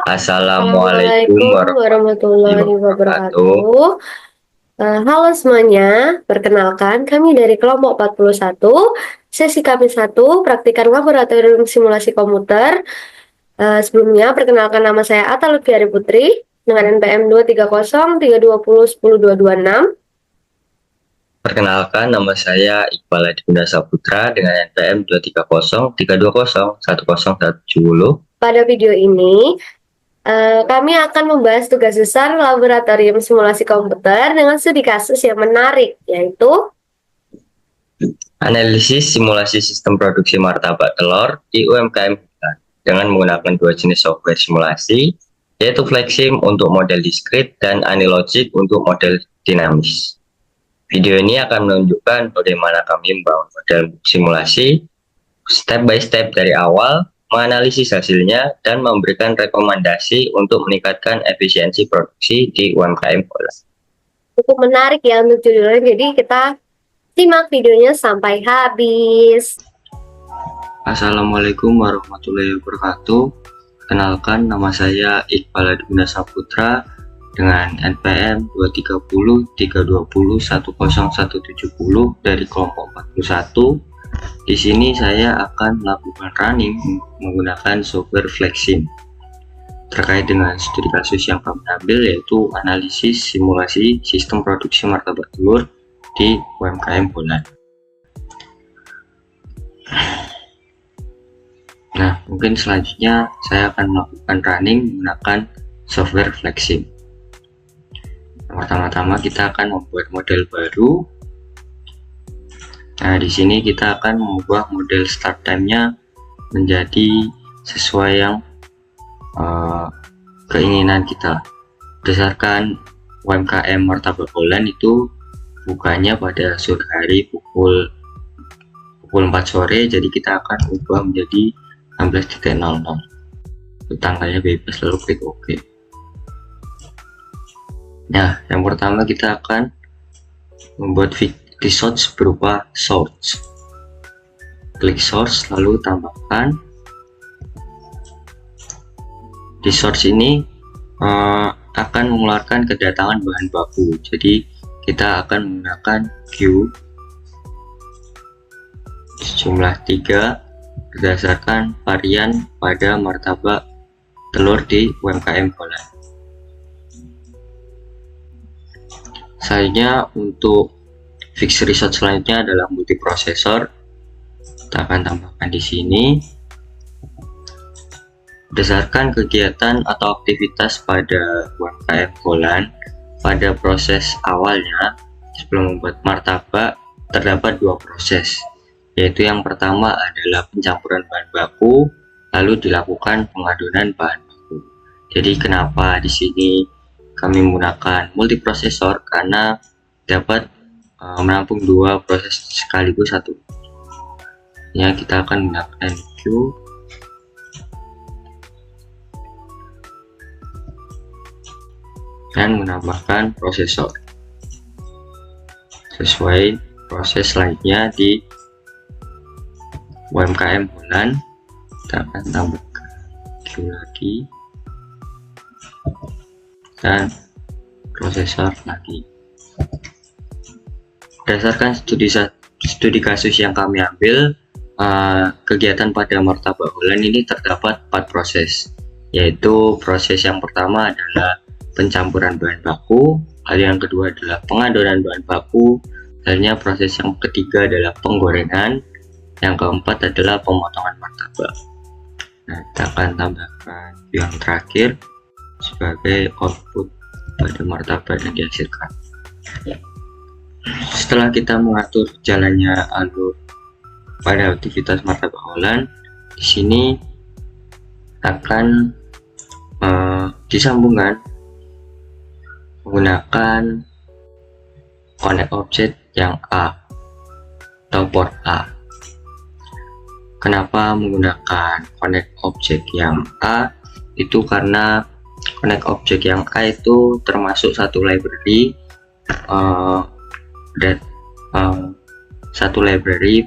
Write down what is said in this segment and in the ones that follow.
Assalamualaikum Assalamualaikum warahmatullahi warahmatullahi wabarakatuh. wabarakatuh. Halo semuanya, perkenalkan kami dari kelompok 41, sesi kami 1, praktikan laboratorium simulasi komputer. Sebelumnya, perkenalkan nama saya Atta Lutfiari Putri dengan NPM 230 320 10 226. Perkenalkan, nama saya Iqbal Adi Guna Saputra dengan NPM 230 320 1070. Pada video ini, kami akan membahas tugas besar laboratorium simulasi komputer dengan studi kasus yang menarik, yaitu Analisis simulasi sistem produksi martabak telur di UMKM dengan menggunakan dua jenis software simulasi, yaitu Flexsim untuk model diskrit dan Anilogic untuk model dinamis. Video ini akan menunjukkan bagaimana kami membangun model simulasi step by step dari awal, menganalisis hasilnya, dan memberikan rekomendasi untuk meningkatkan efisiensi produksi di UMKM Pola. cukup menarik ya untuk judulnya, jadi kita simak videonya sampai habis. Assalamualaikum warahmatullahi wabarakatuh. Kenalkan, nama saya Iqbal Adi Guna Saputra dengan NPM 230 320 10170 dari kelompok 41. Di sini saya akan melakukan running menggunakan software Flexsim terkait dengan studi kasus yang kami ambil, yaitu analisis simulasi sistem produksi martabak telur di UMKM Holland. Nah, mungkin selanjutnya saya akan melakukan running menggunakan software Flexsim. Pertama-tama kita akan membuat model baru. Nah, di sini kita akan mengubah model start time-nya menjadi sesuai yang keinginan kita. Berdasarkan UMKM Martabak Holland itu bukanya pada sore hari pukul 4 sore, jadi kita akan ubah menjadi 16.00. Tanggalnya bebas, lalu klik OK. Nah, yang pertama kita akan membuat resource berupa source. Klik source, lalu tambahkan. Di source ini akan mengeluarkan kedatangan bahan baku, jadi kita akan menggunakan Q sejumlah 3 berdasarkan varian pada martabak telur di UMKM Holland. Selanjutnya, untuk fix resource selanjutnya adalah multiprosesor. Kita akan tambahkan di sini. Berdasarkan kegiatan atau aktivitas pada UMKM Holland, pada proses awalnya sebelum membuat martabak terdapat 2 proses, yaitu yang pertama adalah pencampuran bahan baku, lalu dilakukan pengadonan bahan baku. Jadi kenapa di sini kami menggunakan multiprosesor, karena dapat menampung 2 proses sekaligus satu. Ya, kita akan menggunakan Q dan menambahkan prosesor sesuai proses lainnya di UMKM Holland. Kita akan tambahkan Q lagi dan prosesor lagi. Berdasarkan studi kasus yang kami ambil, kegiatan pada martabak Holland ini terdapat 4 proses, yaitu proses yang pertama adalah pencampuran bahan baku, lalu yang kedua adalah pengadonan bahan baku, selanjutnya proses yang ketiga adalah penggorengan, yang keempat adalah pemotongan martabak. Nah, kita akan tambahkan yang terakhir sebagai output pada martabak yang dihasilkan. Setelah kita mengatur jalannya alur pada aktivitas martabak Holland, di sini akan disambungkan menggunakan connect object yang A atau port A. Kenapa menggunakan connect object yang A? Itu karena connect object yang A itu termasuk satu library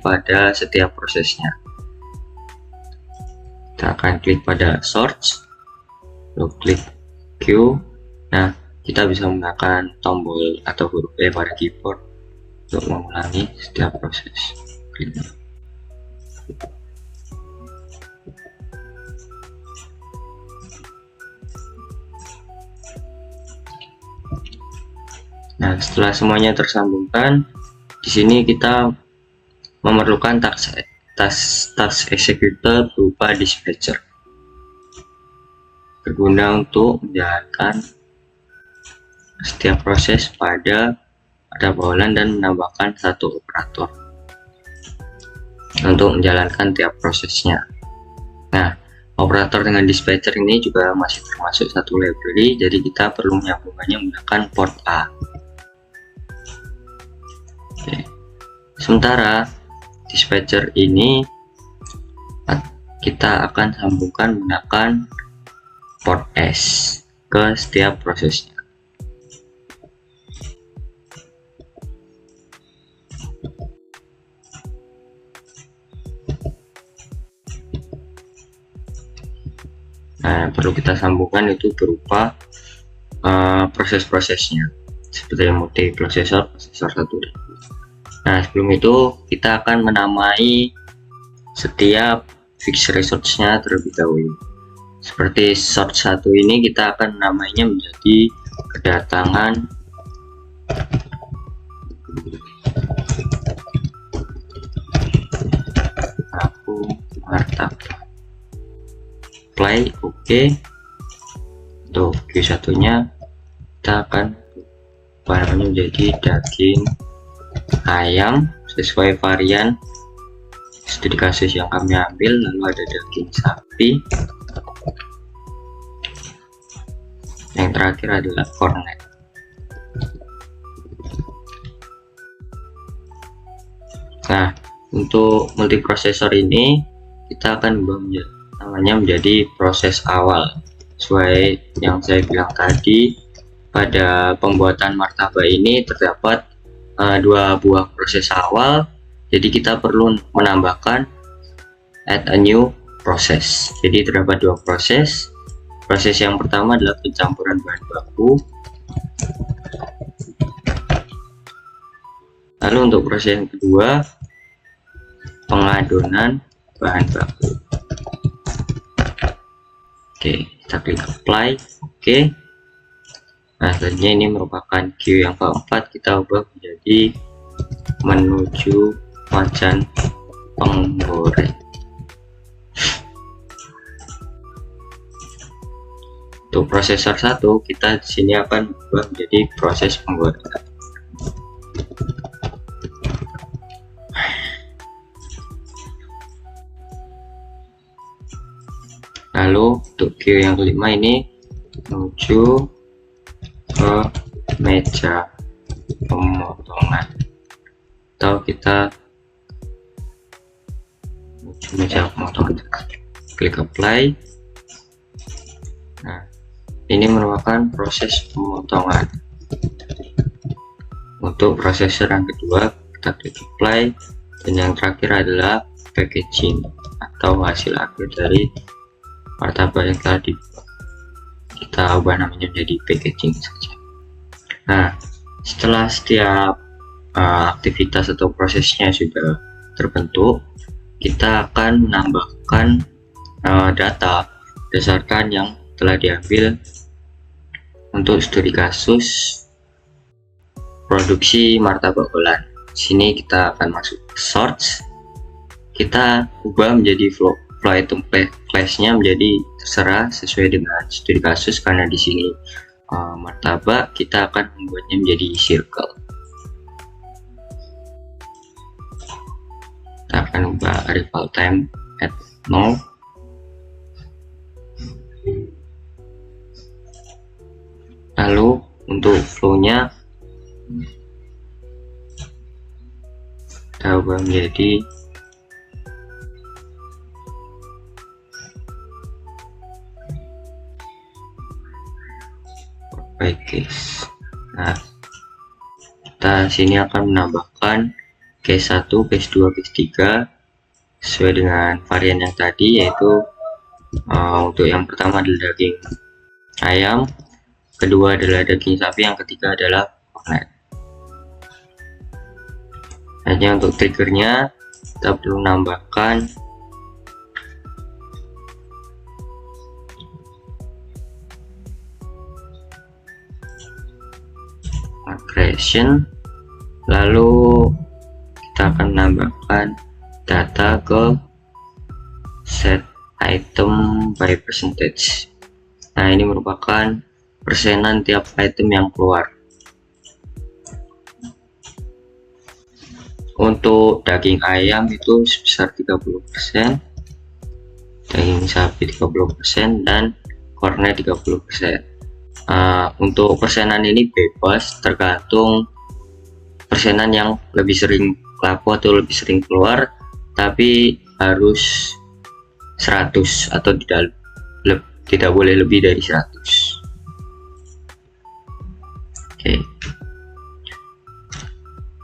pada setiap prosesnya. Kita akan klik pada source, lalu klik Q. Nah, kita bisa menggunakan tombol atau huruf E pada keyboard untuk mengulangi setiap proses. Klik. Nah, setelah semuanya tersambungkan, di sini kita memerlukan task executor berupa dispatcher, berguna untuk menjalankan setiap proses pada obrolan dan menambahkan satu operator untuk menjalankan tiap prosesnya. Nah, operator dengan dispatcher ini juga masih termasuk satu library, jadi kita perlu menyambungkannya menggunakan port A. Oke. Sementara dispatcher ini kita akan sambungkan menggunakan port S ke setiap prosesnya. Nah, perlu kita sambungkan itu berupa proses-prosesnya seperti multiprosesor, prosesor 1 dan 2. Nah, sebelum itu kita akan menamai setiap fixed resource-nya terlebih dahulu. Seperti source 1 ini kita akan namanya menjadi kedatangan aku martabak. Play, oke. Untuk Q1 nya kita akan menjadi daging ayam sesuai varian studi kasus yang kami ambil. Lalu ada daging sapi, yang terakhir adalah cornet. Nah, untuk multiprosesor ini kita akan namanya menjadi proses awal, sesuai yang saya bilang tadi. Pada pembuatan martabak ini terdapat dua buah proses awal, jadi kita perlu menambahkan add a new process. Jadi terdapat dua proses. Proses yang pertama adalah pencampuran bahan baku, lalu untuk proses yang kedua pengadonan bahan baku. Oke, kita klik apply. Oke. Nah, selanjutnya ini merupakan Q yang keempat, kita ubah menjadi menuju wajan penggoreng. Untuk prosesor 1 kita di sini akan ubah menjadi proses penggorengan. Lalu untuk Q yang kelima ini menuju ke meja pemotongan, atau kita menuju meja pemotongan. Klik apply. Nah, ini merupakan proses pemotongan. Untuk prosesor yang kedua kita klik apply, dan yang terakhir adalah packaging atau hasil akhir dari martabak yang telah dibuat. Kita ubah namanya menjadi packaging saja. Nah, setelah setiap aktivitas atau prosesnya sudah terbentuk, kita akan menambahkan data berdasarkan yang telah diambil untuk studi kasus produksi martabak Holland. Sini kita akan masuk source, kita ubah menjadi flow item class-nya menjadi terserah sesuai dengan studi kasus, karena di sini martabak, kita akan membuatnya menjadi circle. Kita akan ubah arrival time at 0. Lalu untuk flow-nya kita ubah menjadi package. Nah, kita sini akan menambahkan case 1, case 2, case 3 sesuai dengan varian yang tadi, yaitu untuk yang pertama adalah daging ayam, kedua adalah daging sapi, yang ketiga adalah kornet. Hanya untuk triggernya kita perlu menambahkan aggression, lalu kita akan menambahkan data ke set item by percentage. Nah, ini merupakan persenan tiap item yang keluar. Untuk daging ayam itu sebesar 30%, daging sapi 30%, dan kornet 30%. Untuk persenan ini bebas, tergantung persenan yang lebih sering laku atau lebih sering keluar, tapi harus 100 atau tidak boleh lebih dari 100. Oke.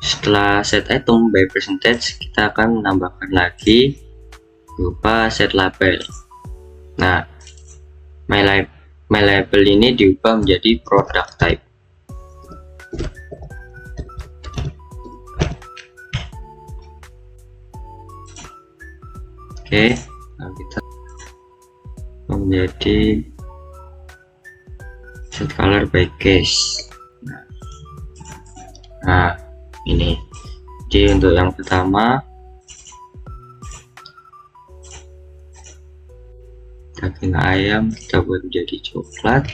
Setelah set item by percentage, kita akan menambahkan lagi berupa set label. Nah, my label ini diubah menjadi product type. Oke, nah kita menjadi set color by case. Nah, ini. Jadi untuk yang pertama, daging ayam kita buat menjadi coklat,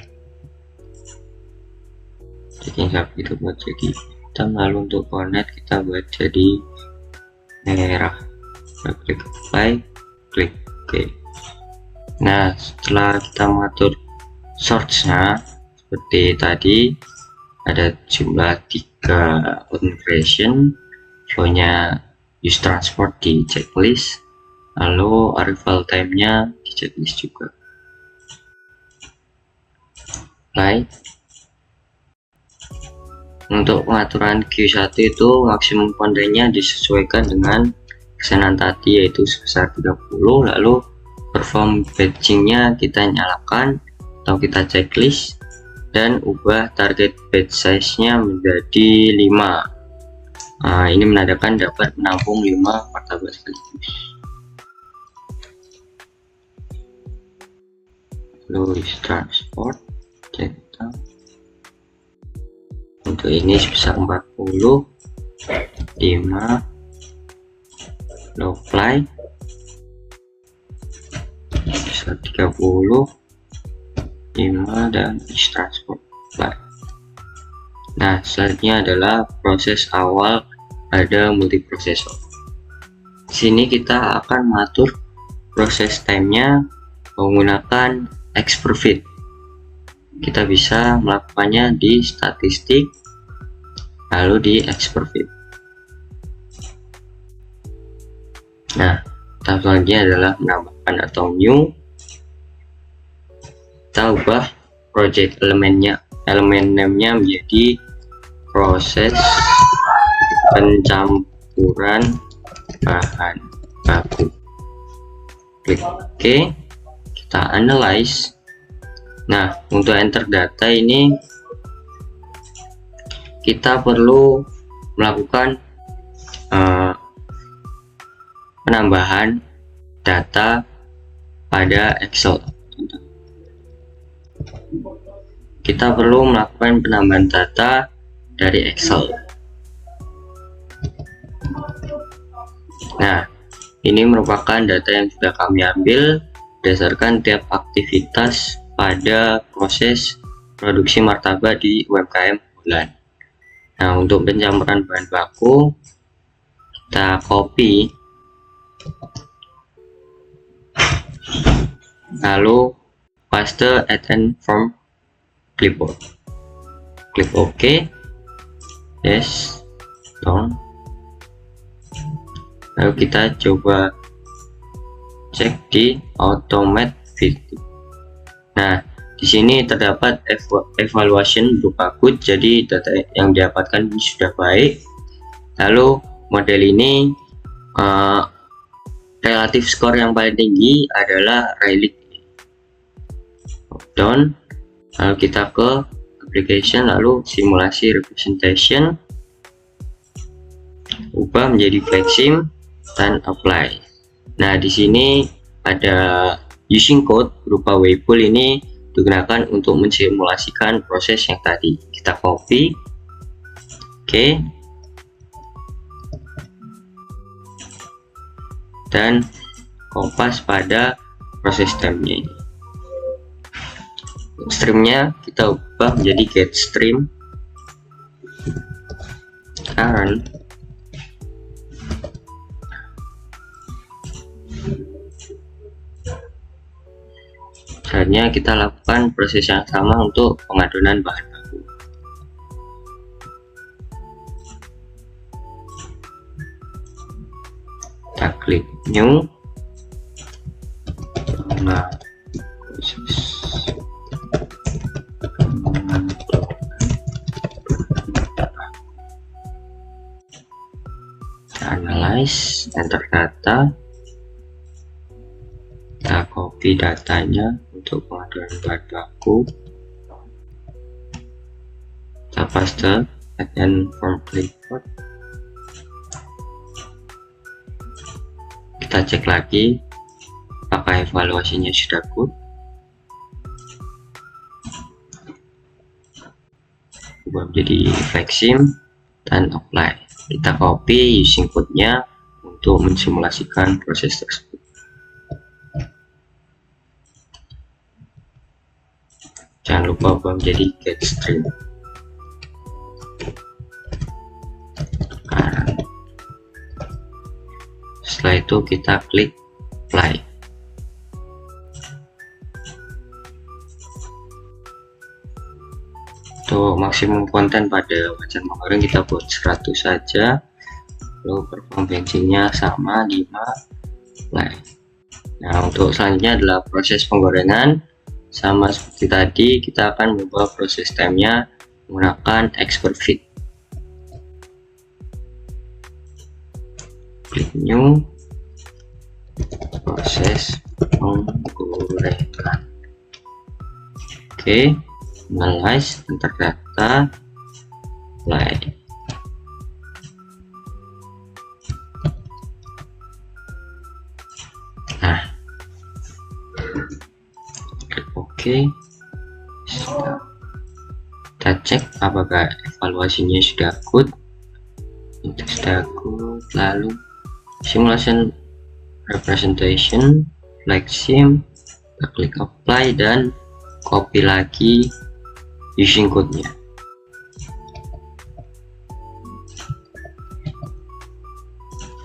daging sapi kita buat jadi hitam, lalu untuk kornet kita buat jadi merah. Kita klik apply, klik OK. Nah, setelah kita mengatur source-nya seperti tadi, ada jumlah 3 configuration, flow-nya use transport di checklist, lalu arrival time-nya di checklist juga. Apply. Untuk pengaturan Q1 itu maksimum kontennya disesuaikan dengan persenan tadi, yaitu sebesar 30, lalu perform batching-nya kita nyalakan atau kita checklist, dan ubah target batch size-nya menjadi 5. Ini menandakan dapat menampung 5 martabak sekaligus. Lalu transport cetak. Untuk ini sebesar 40, 5, apply sebesar 30, 5, dan transport apply. Nah, selanjutnya adalah proses awal pada multiprosesor. Sini kita akan mengatur proses time-nya menggunakan Xprofit. Kita bisa melakukannya di statistik, lalu di Xprofit. Nah, tahap selanjutnya adalah menambahkan atau new. Kita ubah project elemen name-nya menjadi proses pencampuran bahan baku. Klik OK, kita analyze. Nah, untuk enter data ini kita perlu melakukan penambahan data pada Excel. Kita perlu melakukan penambahan data dari Excel. Nah, ini merupakan data yang sudah kami ambil berdasarkan tiap aktivitas pada proses produksi martabak di UMKM bulan. Nah, untuk pencampuran bahan baku kita copy, lalu paste at end from clipboard. Klik OK, yes, done. Lalu kita coba cek di automate video. Nah, di sini terdapat evaluation berupa good, jadi data yang didapatkan ini sudah baik. Lalu model ini relatif skor yang paling tinggi adalah relic. Down. Lalu kita ke application, lalu simulasi representation, ubah menjadi flexsim dan apply. Nah, di sini ada using code berupa waypool, ini digunakan untuk mensimulasikan proses yang tadi. Kita copy, oke, dan kopas pada proses streamnya ini. Streamnya kita ubah menjadi get stream current. Selanjutnya kita lakukan proses yang sama untuk pengadunan bahan baku. Kita klik new, analyze, enter data, kita copy datanya untuk pengaduan bahan baku, kita paste dan form clipboard. Kita cek lagi apakah evaluasinya sudah good. Ubah menjadi flexsim dan apply. Kita copy using code-nya untuk mensimulasikan proses tersebut. Jangan lupa ubah menjadi get stream. Setelah itu kita klik apply. Untuk maksimum konten pada wajan menggoreng kita buat 100 saja, lalu perform bensinnya sama 5 apply. Nah, untuk selanjutnya adalah proses penggorengan. Sama seperti tadi, kita akan mengubah proses time-nya menggunakan expert fit. Klik new, proses penggorengan. Oke, analyze, enter data, apply. Nah, klik OK. Kita cek apakah evaluasinya sudah good. Itu sudah good. Lalu simulation representation, flexsim, kita klik apply dan copy lagi using code-nya.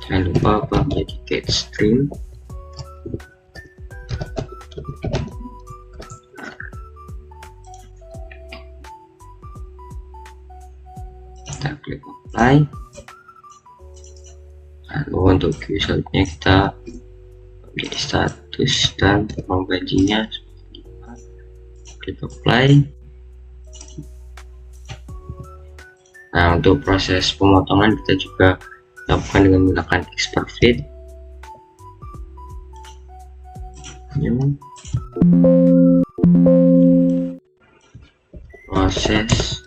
Jangan lupa ubah menjadi get stream. Kita klik apply. Lalu untuk resultnya kita menjadi status dan pembagiannya klik apply. Nah, untuk proses pemotongan kita juga lakukan dengan menggunakan expert fit. Proses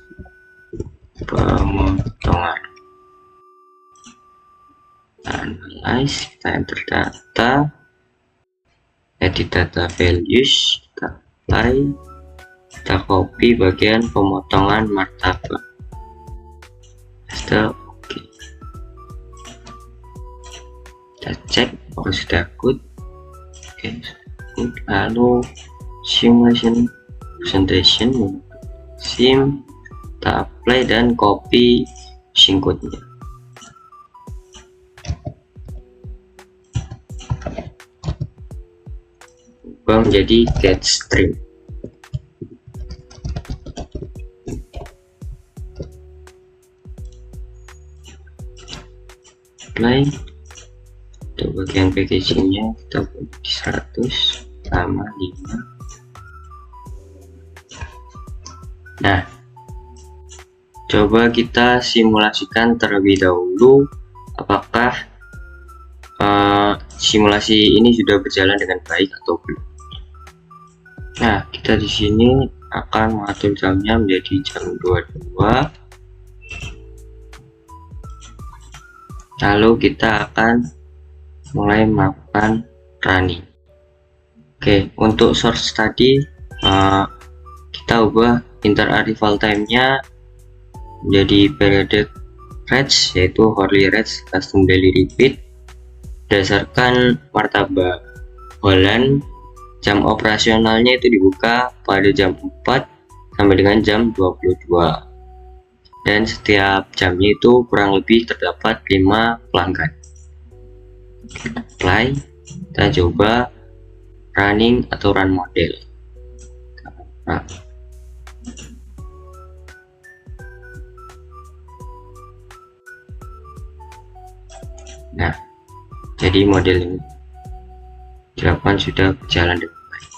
pemotongan, analyze, kita enter data, edit data values, kita apply, kita copy bagian pemotongan martabak. Sudah oke. Kita cek apakah sudah good. Oke, good. Lalu simulation presentation, sim, kita apply dan copy using code-nya. Ubah menjadi get stream. Apply. Untuk bagian packagingnya kita buat di 100 sama 5. Nah, coba kita simulasikan terlebih dahulu apakah simulasi ini sudah berjalan dengan baik atau belum. Nah, kita di sini akan mengatur jamnya menjadi jam 22. Lalu kita akan mulai melakukan running. Oke, untuk source tadi kita ubah interarrival time-nya menjadi periodic range, yaitu hourly range custom daily repeat. Berdasarkan martabak Holland, jam operasionalnya itu dibuka pada jam 4 sampai dengan jam 22, dan setiap jamnya itu kurang lebih terdapat 5 pelanggan. Apply, kita coba running atau run model. Nah, jadi model ini dilakukan sudah berjalan dengan baik.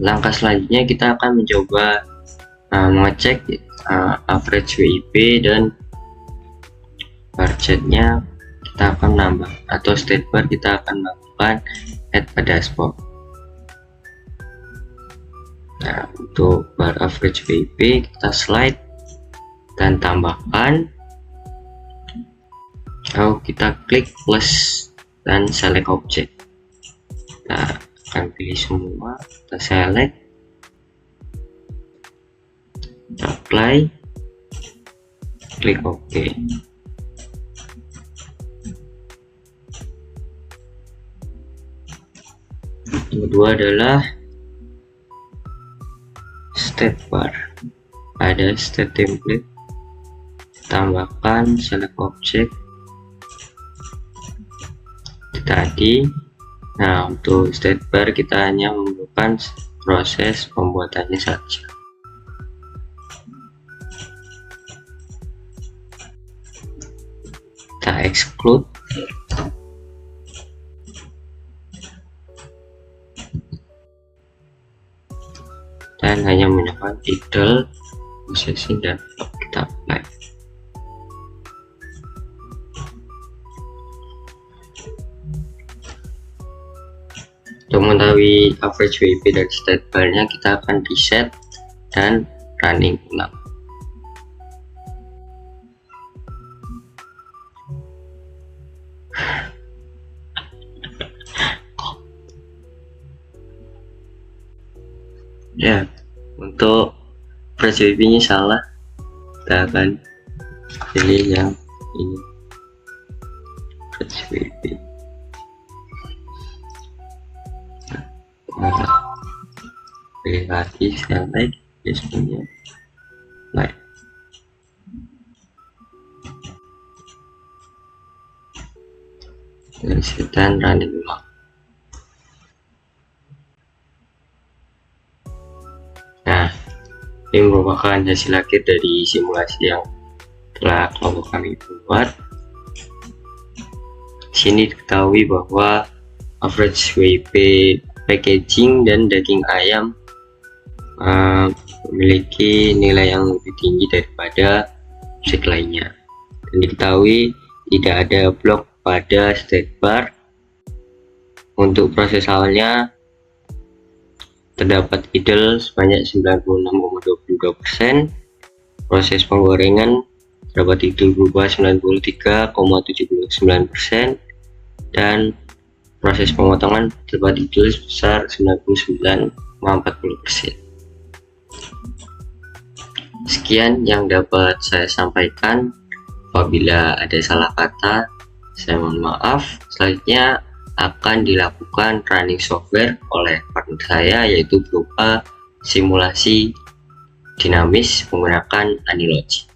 Langkah selanjutnya kita akan mencoba mengecek average WIP, dan budgetnya kita akan nambah, atau state bar kita akan melakukan add pada dashboard. Nah, untuk bar average WIP kita slide dan tambahkan, lalu kita klik plus dan select object. Kita akan pilih semua, kita select, kita apply, klik OK. Yang kedua adalah state bar. Ada state template, tambahkan select object tadi. Nah, untuk state bar kita hanya memerlukan proses pembuatannya saja. Kita exclude, dan hanya menggunakan idle processing dan kita apply. Untuk mengetahui average WIP dari state bar-nya, kita akan reset dan running ulang. Ya, untuk average WIP-nya salah, kita akan pilih yang ini, average WIP. Nah, pilih lagi select, biasanya like. Dari setan running ulang. Nah, ini merupakan hasil akhir dari simulasi yang telah kelompok kami buat. Di sini diketahui bahwa average WIP packaging dan daging ayam memiliki nilai yang lebih tinggi daripada objek lainnya, dan diketahui tidak ada blok pada state bar. Untuk proses awalnya terdapat idle sebanyak 96,22%, proses penggorengan terdapat idle berubah 93,79%, dan proses pemotongan terdapat idle sebesar 99,40%. Sekian yang dapat saya sampaikan. Apabila ada salah kata, saya mohon maaf. Selanjutnya akan dilakukan running software oleh partner saya, yaitu berupa simulasi dinamis menggunakan Anilogy.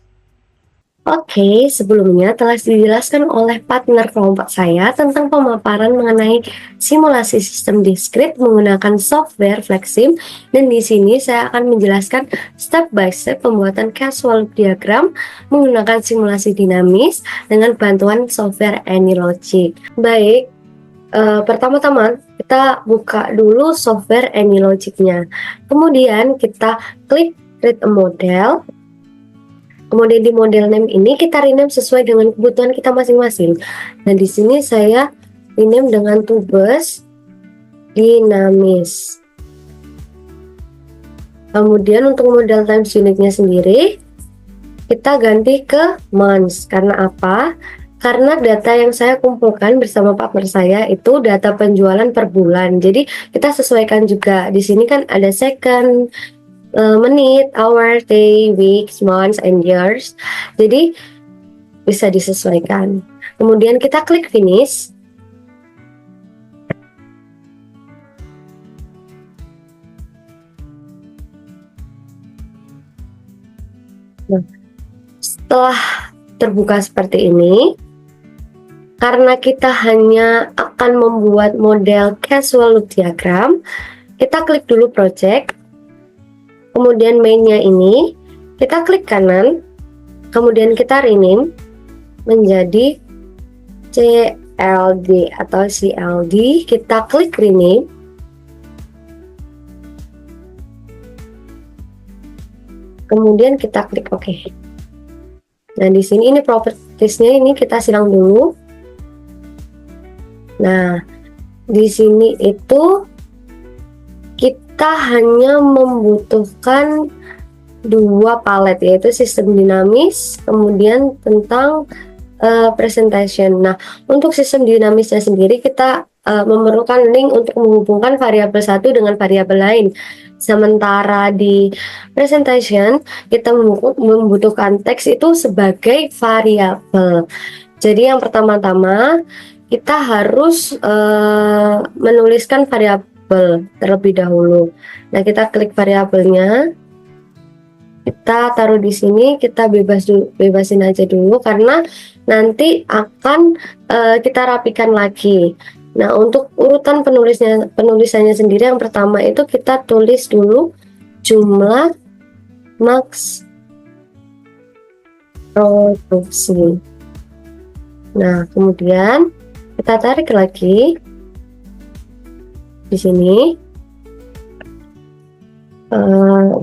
Oke, sebelumnya telah dijelaskan oleh partner kelompok saya tentang pemaparan mengenai simulasi sistem diskrit menggunakan software Flexsim, dan di sini saya akan menjelaskan step by step pembuatan casual diagram menggunakan simulasi dinamis dengan bantuan software Anilogy. Baik, pertama-tama kita buka dulu software Anilogy-nya. Kemudian kita klik create a model. Kemudian di model name ini kita rename sesuai dengan kebutuhan kita masing-masing. Nah, di sini saya rename dengan tubes dinamis. Kemudian untuk model times unitnya sendiri kita ganti ke months. Karena apa? Karena data yang saya kumpulkan bersama partner saya itu data penjualan per bulan. Jadi kita sesuaikan juga. Di sini kan ada second, menit, hour, day, weeks, months, and years. Jadi bisa disesuaikan. Kemudian kita klik finish. Nah, setelah terbuka seperti ini, karena kita hanya akan membuat model casual loop diagram, kita klik dulu project, kemudian mainnya ini, kita klik kanan, kemudian kita rename menjadi CLD atau CLD, kita klik rename. Kemudian kita klik OK. Nah, di sini ini propertiesnya ini kita silang dulu. Nah, di sini itu kita hanya membutuhkan dua palet, yaitu sistem dinamis, kemudian tentang presentation. Nah, untuk sistem dinamisnya sendiri kita memerlukan link untuk menghubungkan variabel satu dengan variabel lain. Sementara di presentation kita membutuhkan teks itu sebagai variabel. Jadi yang pertama-tama kita harus menuliskan variabel terlebih dahulu. Nah, kita klik variabelnya, kita taruh di sini, kita bebasin aja dulu karena nanti akan kita rapikan lagi. Nah, untuk urutan penulisannya sendiri, yang pertama itu kita tulis dulu jumlah max produksi. Nah, kemudian kita tarik lagi di sini,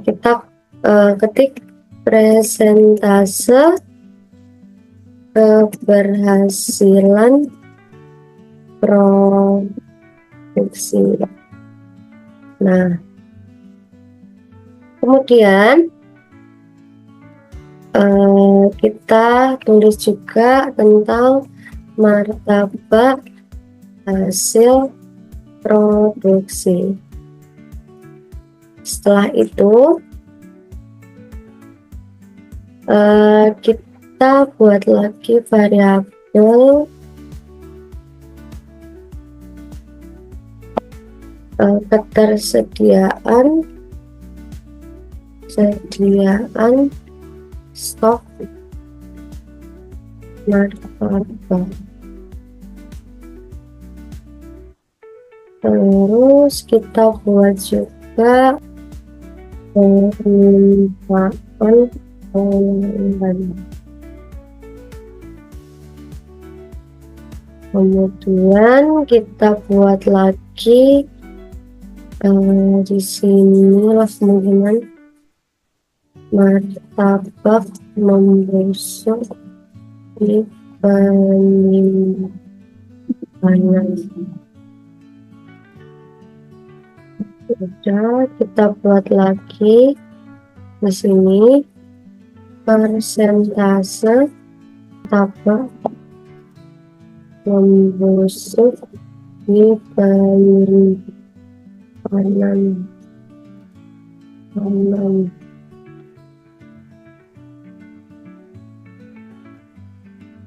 kita ketik presentase keberhasilan produksi. Nah, kemudian kita tulis juga tentang martabak hasil produksi. Setelah itu kita buat lagi variabel ketersediaan stok martabak. Terus kita buat juga permintaan pelanggan. Kemudian kita buat lagi di sini lah kemungkinan martabak membusuk di penyimpanan. Udah, kita buat lagi di sini persentase martabak membusuk di penyimpanan.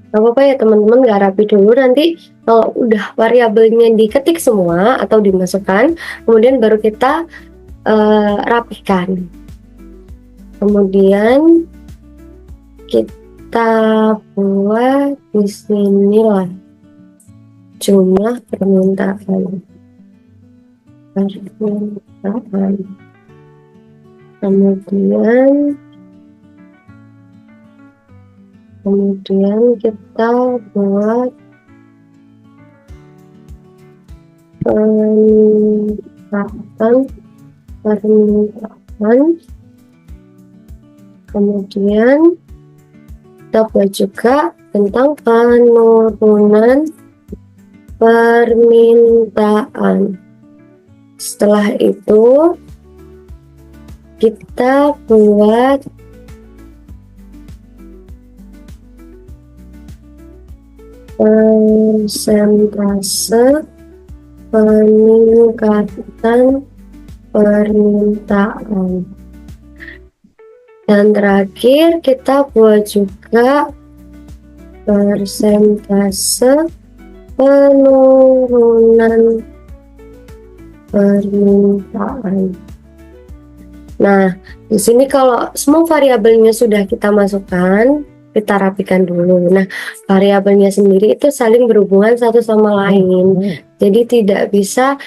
Gak apa-apa ya teman-teman, gak rapi dulu, nanti kalau udah variabelnya diketik semua atau dimasukkan, kemudian baru kita rapikan. Kemudian kita buat di sini lah jumlah permintaan. Kemudian kita buat permintaan Kemudian kita buat juga tentang penurunan permintaan. Setelah itu kita buat persentase peningkatan permintaan. Dan terakhir kita buat juga persentase penurunan permintaan. Nah, di sini kalau semua variabelnya sudah kita masukkan, kita rapikan dulu. Nah, variabelnya sendiri itu saling berhubungan satu sama lain. Jadi tidak bisa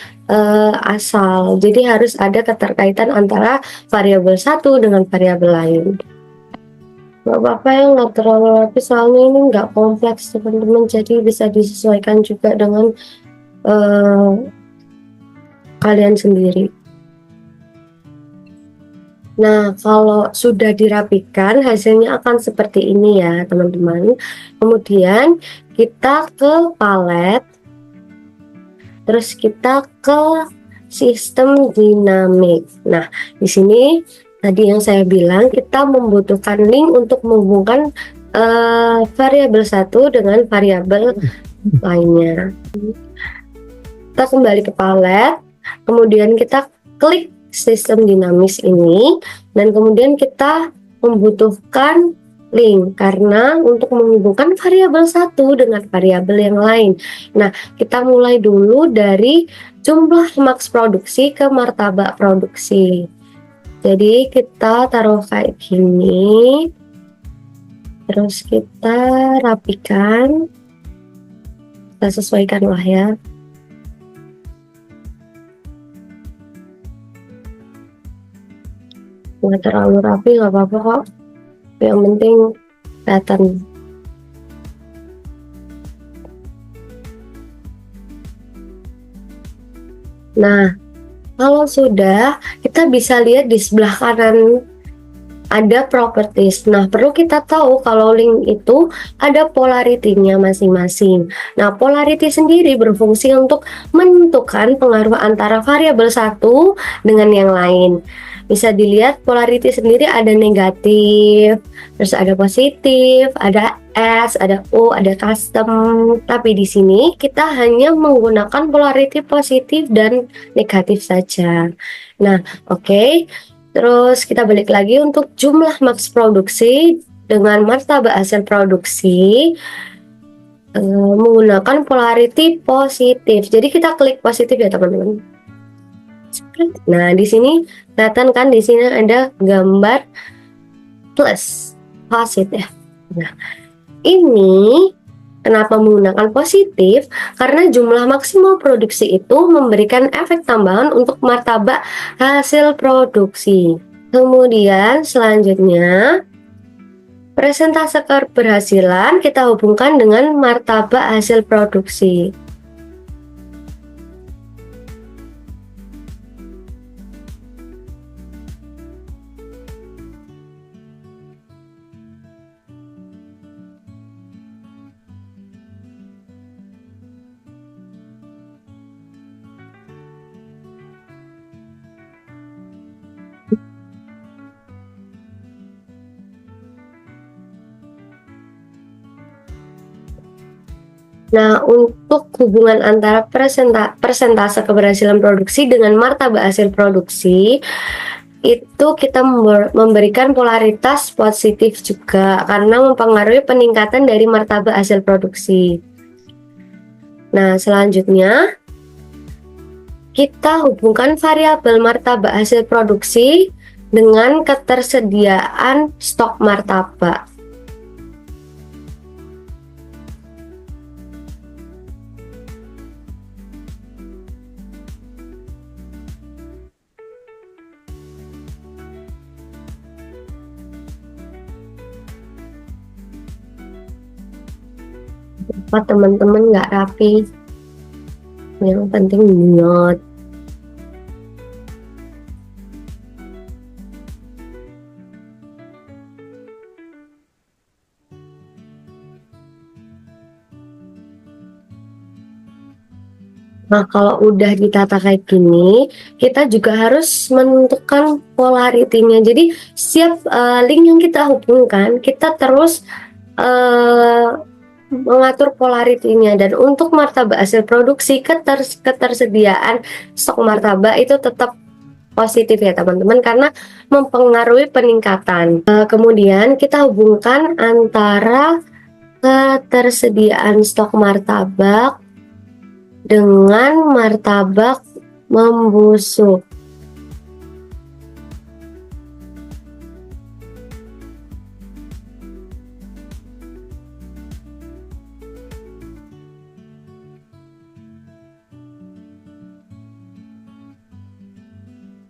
asal. Jadi harus ada keterkaitan antara variabel satu dengan variabel lain. Nggak apa-apa ya, nggak terlalu rapi, soalnya ini nggak kompleks teman-teman. Jadi bisa disesuaikan juga dengan kalian sendiri. Nah, kalau sudah dirapikan, hasilnya akan seperti ini ya, teman-teman. Kemudian kita ke palet, terus kita ke sistem dinamik. Nah, di sini tadi yang saya bilang kita membutuhkan link untuk menghubungkan variabel satu dengan variabel lainnya. Kita kembali ke palet, kemudian kita klik sistem dinamis ini, dan kemudian kita membutuhkan link karena untuk menghubungkan variabel satu dengan variabel yang lain. Nah, kita mulai dulu dari jumlah maks produksi ke martabak produksi. Jadi kita taruh kayak gini, terus kita rapikan, kita sesuaikan lah ya. Nggak terlalu rapi, nggak apa-apa kok, yang penting kelihatan. Nah, kalau sudah, kita bisa lihat di sebelah kanan ada properties. Nah, perlu kita tahu kalau link itu ada polarity-nya masing-masing. Nah, polarity sendiri berfungsi untuk menentukan pengaruh antara variabel satu dengan yang lain. Bisa dilihat polarity sendiri ada negatif, terus ada positif, ada S, ada O, ada custom. Tapi di sini kita hanya menggunakan polarity positif dan negatif saja. Nah, oke. Terus kita balik lagi untuk jumlah maks produksi dengan martabak hasil produksi menggunakan polarity positif. Jadi kita klik positif ya teman-teman. Nah, di sini kelihatan kan, di sini ada gambar plus positif. Nah, ini kenapa menggunakan positif? Karena jumlah maksimal produksi itu memberikan efek tambahan untuk martabak hasil produksi. Kemudian selanjutnya, persentase keberhasilan kita hubungkan dengan martabak hasil produksi. Nah, untuk hubungan antara persentase keberhasilan produksi dengan martabak hasil produksi, itu kita memberikan polaritas positif juga karena mempengaruhi peningkatan dari martabak hasil produksi. Nah, selanjutnya kita hubungkan variabel martabak hasil produksi dengan ketersediaan stok martabak. Teman-teman nggak rapi, yang penting niat. Nah, kalau udah ditata kayak gini, kita juga harus menentukan polaritinya. Jadi, setiap link yang kita hubungkan, kita terus mengatur polaritinya. Dan untuk martabak hasil produksi, ketersediaan stok martabak itu tetap positif ya teman-teman, karena mempengaruhi peningkatan. Kemudian kita hubungkan antara ketersediaan stok martabak dengan martabak membusuk.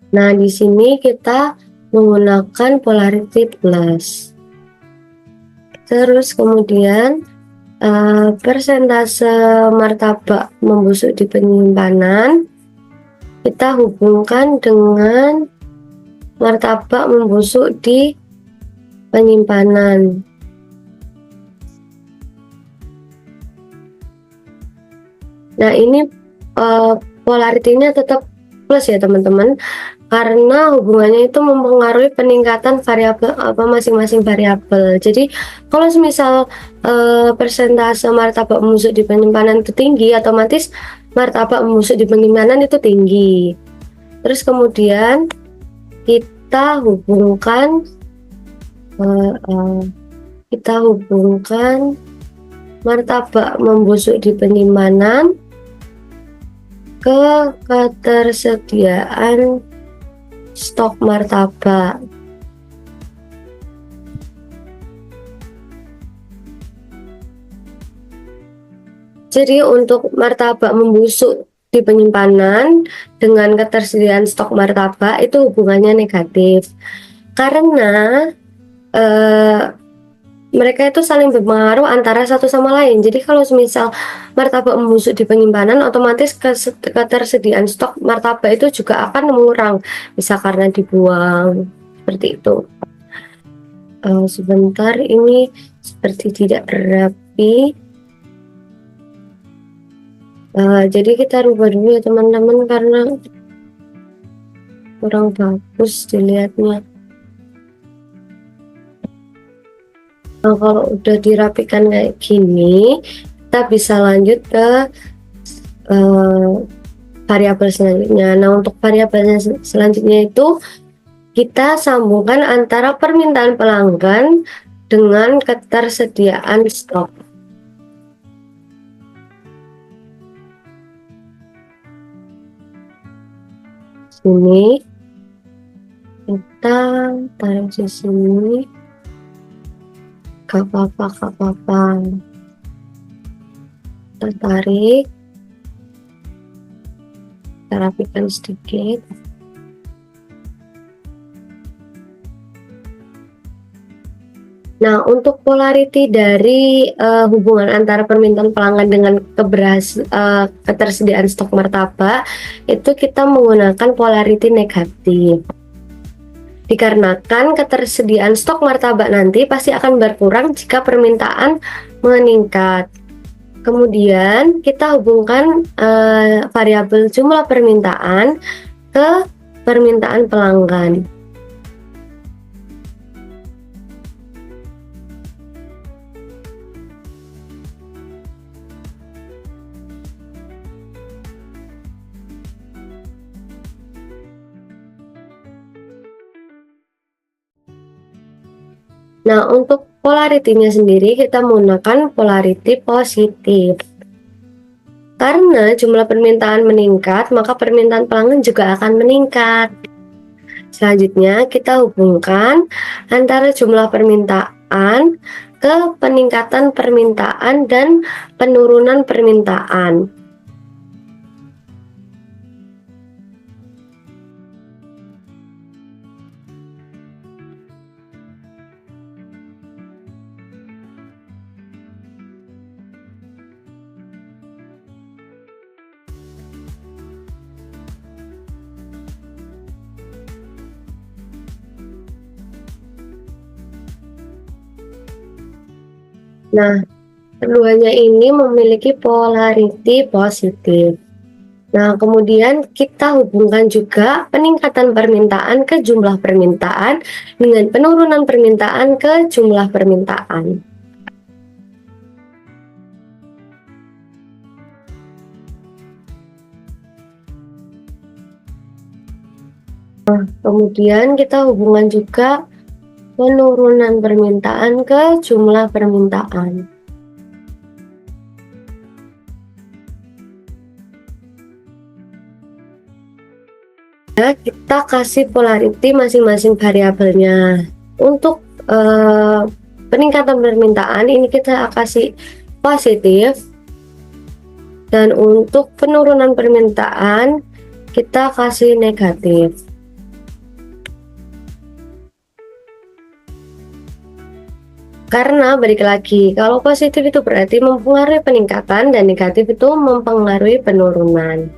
Nah, di sini kita menggunakan polarity plus. Terus kemudian persentase martabak membusuk di penyimpanan kita hubungkan dengan martabak membusuk di penyimpanan. Nah, ini polaritinya tetap plus ya teman-teman, karena hubungannya itu mempengaruhi peningkatan variabel masing-masing variabel. Jadi kalau misal persentase martabak membusuk di penyimpanan itu tinggi, otomatis martabak membusuk di penyimpanan itu tinggi. Terus kemudian kita hubungkan martabak membusuk di penyimpanan ke ketersediaan stok martabak. Jadi untuk martabak membusuk di penyimpanan dengan ketersediaan stok martabak itu hubungannya negatif, karena mereka itu saling berpengaruh antara satu sama lain. Jadi kalau misal martabak membusuk di penyimpanan, otomatis ketersediaan stok martabak itu juga akan mengurang, bisa karena dibuang, seperti itu. Sebentar, ini seperti tidak rapi. Jadi kita rubah dulu ya teman-teman, karena kurang bagus dilihatnya. Nah, kalau udah dirapikan kayak gini, kita bisa lanjut ke variabel selanjutnya. Nah, untuk variabelnya selanjutnya itu kita sambungkan antara permintaan pelanggan dengan ketersediaan stok. Sini kita taruh di sini. Gak apa-apa. Kita tarik, kita rapikan sedikit. Nah, untuk polarity dari hubungan antara permintaan pelanggan dengan ketersediaan stok martabak itu kita menggunakan polarity negatif. Dikarenakan ketersediaan stok martabak nanti pasti akan berkurang jika permintaan meningkat. Kemudian kita hubungkan variabel jumlah permintaan ke permintaan pelanggan. Nah, untuk polaritinya sendiri kita menggunakan polarity positif. Karena jumlah permintaan meningkat, maka permintaan pelanggan juga akan meningkat. Selanjutnya, kita hubungkan antara jumlah permintaan ke peningkatan permintaan dan penurunan permintaan. Nah, keduanya ini memiliki polarity positif. Nah, kemudian kita hubungkan juga peningkatan permintaan ke jumlah permintaan dengan penurunan permintaan ke jumlah permintaan. Nah, kemudian kita hubungkan juga penurunan permintaan ke jumlah permintaan. Ya, kita kasih polarity masing-masing variabelnya. Untuk peningkatan permintaan ini kita kasih positif, dan untuk penurunan permintaan kita kasih negatif. Karena balik lagi, kalau positif itu berarti mempengaruhi peningkatan dan negatif itu mempengaruhi penurunan.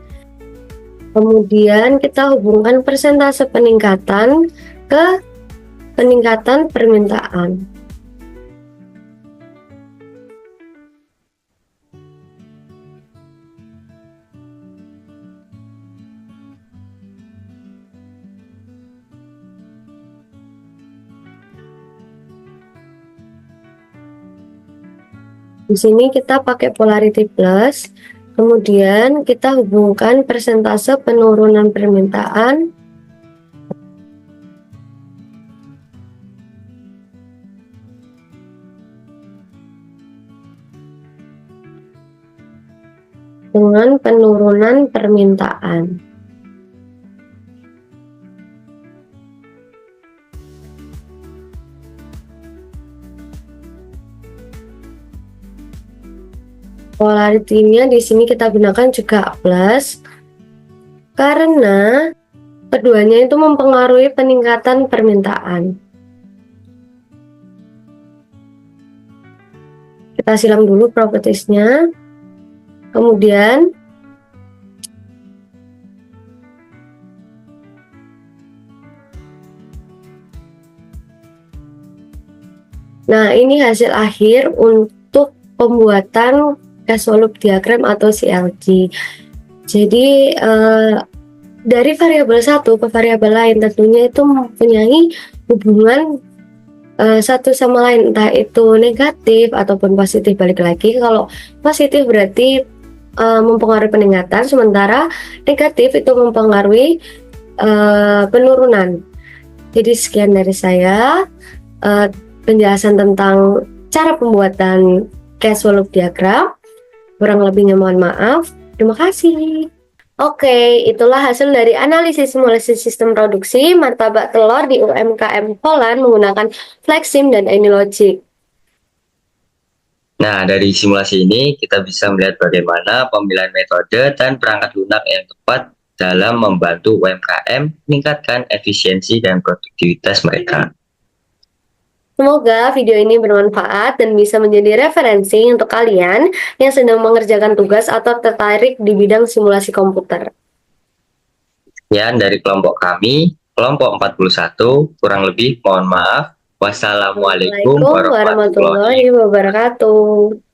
Kemudian kita hubungkan persentase peningkatan ke peningkatan permintaan. Di sini kita pakai polarity plus, kemudian kita hubungkan persentase penurunan permintaan dengan penurunan permintaan. Polarity-nya di sini kita gunakan juga plus karena keduanya itu mempengaruhi peningkatan permintaan. Kita silang dulu propertiesnya. Kemudian nah, ini hasil akhir untuk pembuatan causal loop diagram atau CLD. Jadi dari variabel satu ke variabel lain tentunya itu mempunyai hubungan satu sama lain, entah itu negatif ataupun positif. Balik lagi, kalau positif berarti mempengaruhi peningkatan, sementara negatif itu mempengaruhi penurunan. Jadi sekian dari saya penjelasan tentang cara pembuatan causal loop diagram. Kurang lebihnya mohon maaf. Terima kasih. Oke, itulah hasil dari analisis simulasi sistem produksi martabak telur di UMKM Holland menggunakan Flexim dan AnyLogic. Nah, dari simulasi ini kita bisa melihat bagaimana pemilihan metode dan perangkat lunak yang tepat dalam membantu UMKM meningkatkan efisiensi dan produktivitas mereka. Semoga video ini bermanfaat dan bisa menjadi referensi untuk kalian yang sedang mengerjakan tugas atau tertarik di bidang simulasi komputer. Sekian dari kelompok kami, kelompok 41, kurang lebih mohon maaf. Wassalamualaikum Assalamualaikum warahmatullahi wabarakatuh.